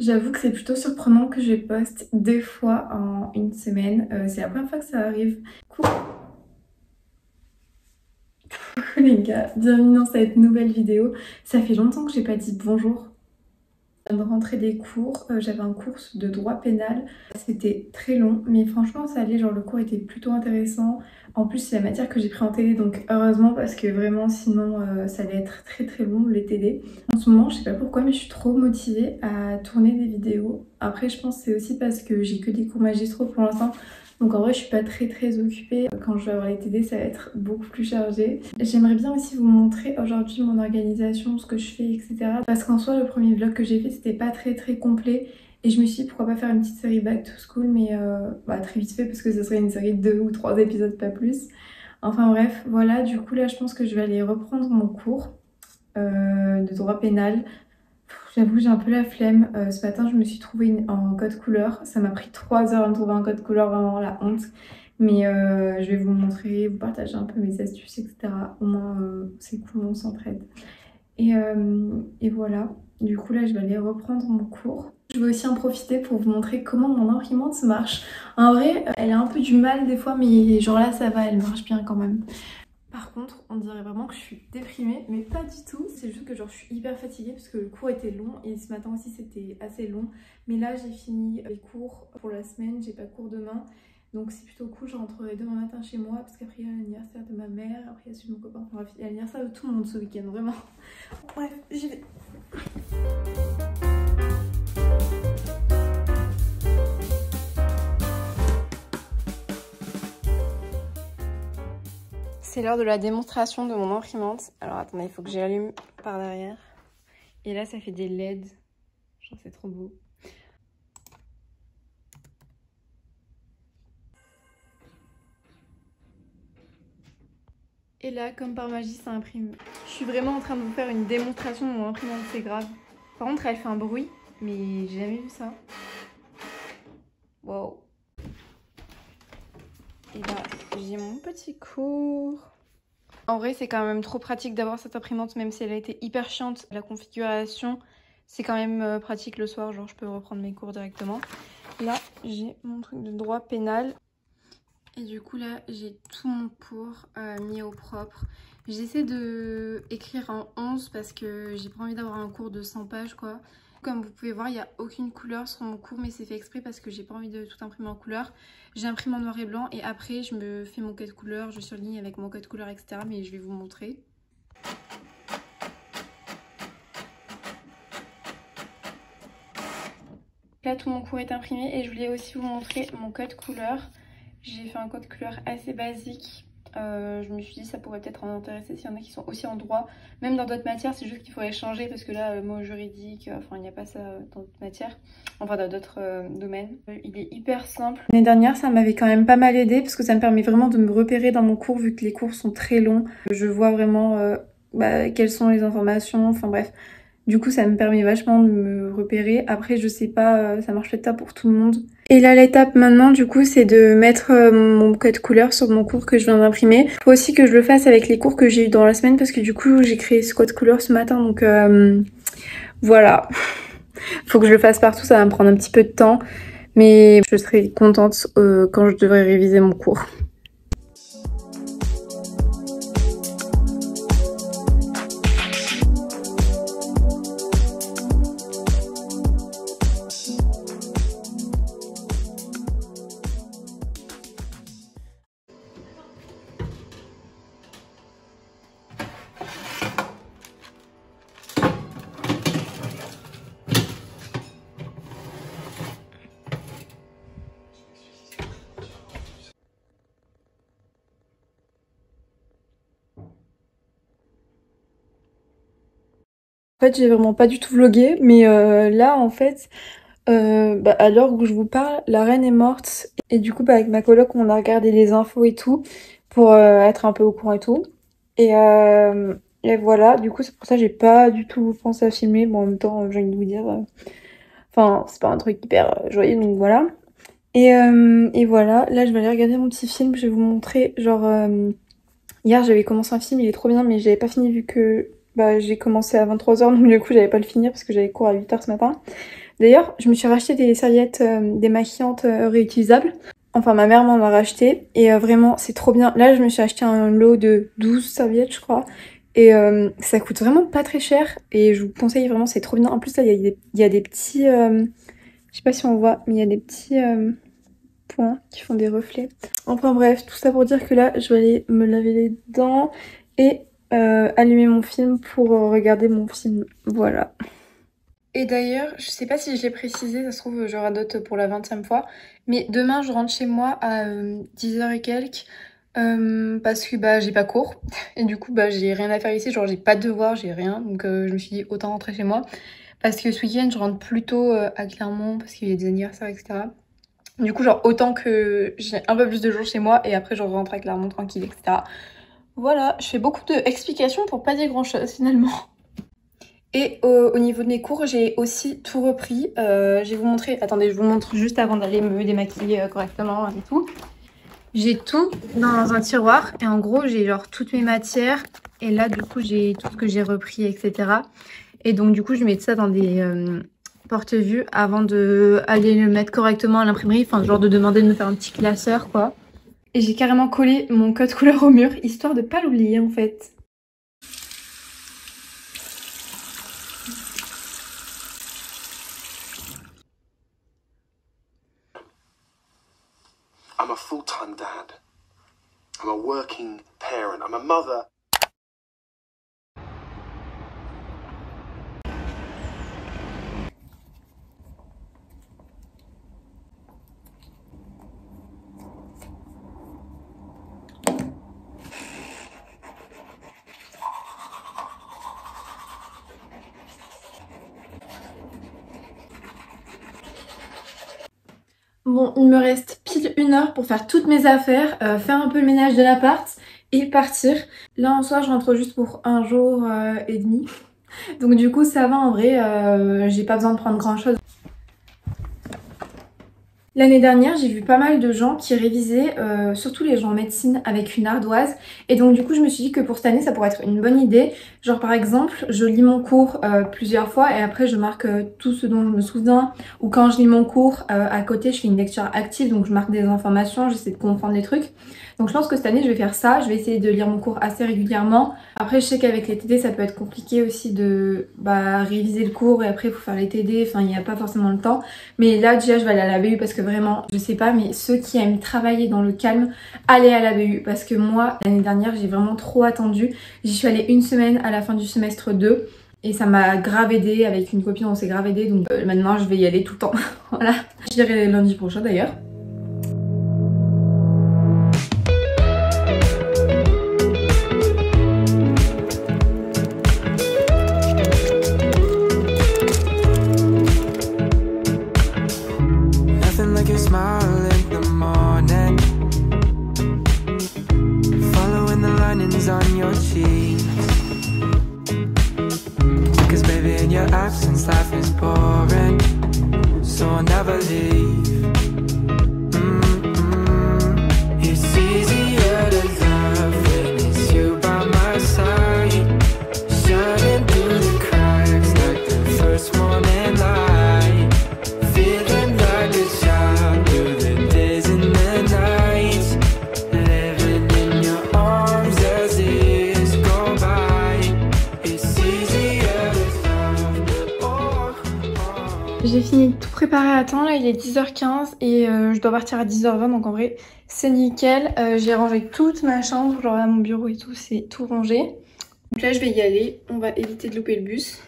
J'avoue que c'est plutôt surprenant que je poste 2 fois en une semaine. C'est la première fois que ça arrive. Coucou les gars, bienvenue dans cette nouvelle vidéo. Ça fait longtemps que j'ai pas dit bonjour. Je viens de rentrer des cours, j'avais un cours de droit pénal. C'était très long, mais franchement ça allait, genre le cours était plutôt intéressant. En plus c'est la matière que j'ai pris en TD, donc heureusement parce que vraiment sinon ça allait être très très long les TD. En ce moment je sais pas pourquoi mais je suis trop motivée à tourner des vidéos. Après je pense que c'est aussi parce que j'ai que des cours magistraux pour l'instant. Donc en vrai je suis pas très occupée. Quand je vais avoir les TD ça va être beaucoup plus chargé. J'aimerais bien aussi vous montrer aujourd'hui mon organisation, ce que je fais, etc. Parce qu'en soi le premier vlog que j'ai fait c'était pas très complet. Et je me suis dit pourquoi pas faire une petite série Back to School, mais très vite fait parce que ce serait une série de 2 ou 3 épisodes, pas plus. Enfin bref, voilà, du coup là je pense que je vais aller reprendre mon cours de droit pénal. J'avoue j'ai un peu la flemme. Ce matin je me suis trouvée en code couleur. Ça m'a pris 3 heures à me trouver un code couleur, vraiment la honte. Mais je vais vous montrer, vous partager un peu mes astuces, etc. Au moins c'est cool, on s'entraide. Et voilà, du coup là je vais aller reprendre mon cours. Je vais aussi en profiter pour vous montrer comment mon imprimante marche. En vrai, elle a un peu du mal des fois, mais genre là ça va, elle marche bien quand même. Par contre, on dirait vraiment que je suis déprimée, mais pas du tout. C'est juste que genre je suis hyper fatiguée parce que le cours était long et ce matin aussi c'était assez long. Mais là j'ai fini les cours pour la semaine, j'ai pas cours demain. Donc c'est plutôt cool, je rentrerai demain matin chez moi parce qu'après il y a l'anniversaire de ma mère, après il y a celui de mon copain, enfin bref, il y a l'anniversaire de tout le monde ce week-end, vraiment. Bref, j'y vais. C'est l'heure de la démonstration de mon imprimante. Alors attendez, il faut que j'allume par derrière. Et là ça fait des LED, genre c'est trop beau. Et là, comme par magie, ça imprime. Je suis vraiment en train de vous faire une démonstration de mon imprimante, c'est grave. Par contre, elle fait un bruit, mais j'ai jamais vu ça. Wow. Et là, j'ai mon petit cours. En vrai, c'est quand même trop pratique d'avoir cette imprimante, même si elle a été hyper chiante. La configuration, c'est quand même pratique le soir, genre je peux reprendre mes cours directement. Là, j'ai mon truc de droit pénal. Et du coup là j'ai tout mon cours mis au propre. J'essaie de écrire en 11 parce que j'ai pas envie d'avoir un cours de 100 pages quoi. Comme vous pouvez voir il n'y a aucune couleur sur mon cours mais c'est fait exprès parce que j'ai pas envie de tout imprimer en couleur. J'imprime en noir et blanc et après je me fais mon code couleur, je surligne avec mon code couleur etc. Mais je vais vous montrer. Là tout mon cours est imprimé et je voulais aussi vous montrer mon code couleur. J'ai fait un code couleur assez basique. Je me suis dit ça pourrait peut-être en intéresser s'il y en a qui sont aussi en droit. Même dans d'autres matières, c'est juste qu'il faudrait changer parce que là, mot juridique, enfin il n'y a pas ça dans d'autres matières. Enfin dans d'autres domaines. Il est hyper simple. L'année dernière, ça m'avait quand même pas mal aidé parce que ça me permet vraiment de me repérer dans mon cours vu que les cours sont très longs. Je vois vraiment quelles sont les informations, enfin bref. Du coup, ça me permet vachement de me repérer. Après, je sais pas, ça marche peut-être pas pour tout le monde. Et là, l'étape maintenant, du coup, c'est de mettre mon code couleur sur mon cours que je viens d'imprimer. Faut aussi que je le fasse avec les cours que j'ai eu dans la semaine parce que du coup, j'ai créé ce code couleur ce matin. Donc voilà. Faut que je le fasse partout, ça va me prendre un petit peu de temps. Mais je serai contente quand je devrai réviser mon cours. En fait, j'ai vraiment pas du tout vlogué, mais là, en fait, à l'heure où je vous parle, la reine est morte. Et du coup, avec ma coloc, on a regardé les infos et tout, pour être un peu au courant et tout. Et, euh, et voilà, du coup, c'est pour ça que j'ai pas du tout pensé à filmer. Bon, en même temps, j'ai envie de vous dire, enfin, c'est pas un truc hyper joyeux, donc voilà. Et voilà, là, je vais aller regarder mon petit film, je vais vous montrer, genre, hier, j'avais commencé un film, il est trop bien, mais j'avais pas fini vu que j'ai commencé à 23 h, donc du coup, j'avais pas le finir parce que j'avais cours à 8 h ce matin. D'ailleurs, je me suis racheté des serviettes démaquillantes réutilisables. Enfin, ma mère m'en a racheté et vraiment, c'est trop bien. Là, je me suis acheté un lot de 12 serviettes, je crois. Et ça coûte vraiment pas très cher et je vous conseille vraiment, c'est trop bien. En plus, là, il y a des petits... je sais pas si on voit, mais il y a des petits points qui font des reflets. Enfin bref, tout ça pour dire que là, je vais aller me laver les dents et allumer mon film pour regarder mon film. Voilà. Et d'ailleurs, je sais pas si je l'ai précisé, ça se trouve je radote pour la 20e fois, mais demain je rentre chez moi à 10h et quelques parce que bah j'ai pas cours et du coup bah j'ai rien à faire ici, genre j'ai pas de devoirs, j'ai rien, donc je me suis dit autant rentrer chez moi parce que ce week-end je rentre plus tôt à Clermont parce qu'il y a des anniversaires etc. Du coup genre autant que j'ai un peu plus de jours chez moi et après je rentre à Clermont tranquille etc. Voilà, je fais beaucoup d'explications pour pas dire grand chose finalement. Et au niveau de mes cours, j'ai aussi tout repris. Je vais vous montrer, attendez, je vous montre juste avant d'aller me démaquiller correctement et tout. J'ai tout dans un tiroir et en gros, j'ai genre toutes mes matières. Et là, du coup, j'ai tout ce que j'ai repris, etc. Et donc, du coup, je mets ça dans des porte-vues avant de aller le mettre correctement à l'imprimerie. Enfin, genre de demander de me faire un petit classeur, quoi. Et j'ai carrément collé mon code couleur au mur, histoire de pas l'oublier, en fait. I'm a full-time dad. I'm a working parent. I'm a mother. Bon, il me reste pile 1 heure pour faire toutes mes affaires, faire un peu le ménage de l'appart et partir. Là en soi, je rentre juste pour 1 jour et demi. Donc du coup, ça va en vrai, j'ai pas besoin de prendre grand chose. L'année dernière, j'ai vu pas mal de gens qui révisaient, surtout les gens en médecine avec une ardoise. Et donc du coup, je me suis dit que pour cette année, ça pourrait être une bonne idée. Genre par exemple, je lis mon cours plusieurs fois et après je marque tout ce dont je me souviens. Ou quand je lis mon cours, à côté, je fais une lecture active, donc je marque des informations, j'essaie de comprendre les trucs. Donc je pense que cette année, je vais faire ça. Je vais essayer de lire mon cours assez régulièrement. Après, je sais qu'avec les TD, ça peut être compliqué aussi de réviser le cours et après, il faut faire les TD. Enfin, il n'y a pas forcément le temps. Mais là, déjà, je vais aller à la BU parce que vraiment, je sais pas, mais ceux qui aiment travailler dans le calme, allez à la BU. Parce que moi, l'année dernière, j'ai vraiment trop attendu. J'y suis allée 1 semaine à la fin du semestre 2. Et ça m'a grave aidé. Avec une copine, on s'est grave aidé. Donc maintenant, je vais y aller tout le temps. Voilà. J'irai lundi prochain d'ailleurs. On your cheeks, because baby in your absence life is boring, so I'll never leave. It's easier to love when it's you by my side, shining through the cracks like the first morning light, feeling like a child through the days and the nights, living in your arms as years go by. It's easier to love. J'ai fini de tout préparer à temps, là il est 10h15 et je dois partir à 10h20 donc en vrai c'est nickel. J'ai rangé toute ma chambre, genre là mon bureau et tout, c'est tout rangé. Donc là je vais y aller, on va éviter de louper le bus.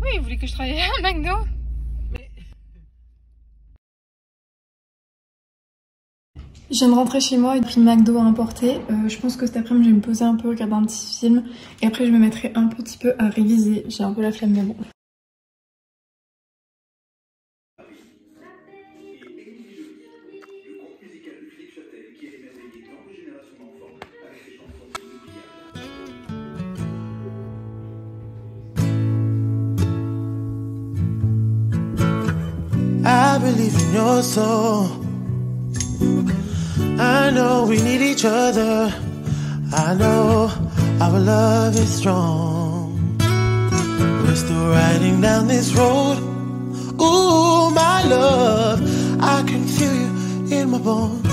Oui, il voulait que je travaille à McDo. Je viens de rentrer chez moi et puis McDo à emporter. Je pense que cet après-midi je vais me poser un peu, regarder un petit film et après je me mettrai un petit peu à réviser. J'ai un peu la flemme mais bon. I believe in your soul. I know we need each other. I know our love is strong. We're still riding down this road. Ooh, my love, I can feel you in my bones.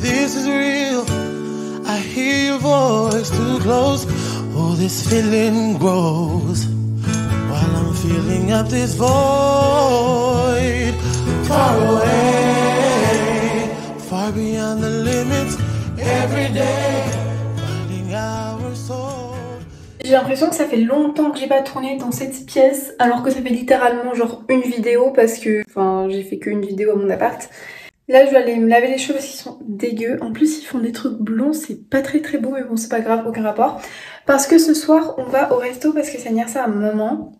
This is real. I hear your voice too close. Oh, this feeling grows while I'm filling up this void. Far away, far beyond the limits. Every day, finding our soul. J'ai l'impression que ça fait longtemps que j'ai pas tourné dans cette pièce, alors que ça fait littéralement genre une vidéo parce que, enfin, j'ai fait qu'une vidéo à mon appart. Là, je vais aller me laver les cheveux parce qu'ils sont dégueux. En plus, ils font des trucs blonds, c'est pas très beau, mais bon, c'est pas grave, aucun rapport. Parce que ce soir, on va au resto parce que c'est l'anniversaire à ma maman.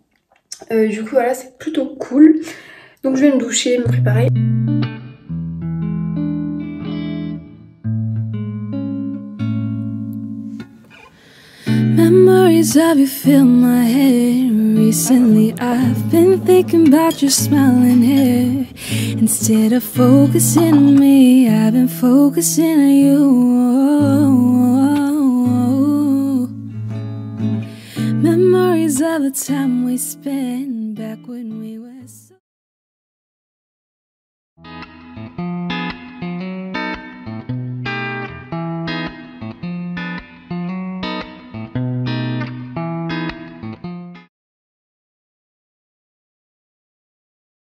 Du coup, voilà, c'est plutôt cool. Donc, je vais me doucher, me préparer. Memories of you fill my head. Recently I've been thinking about your smiling hair. Instead of focusing on me, I've been focusing on you. Memories of the time we spent back when we were so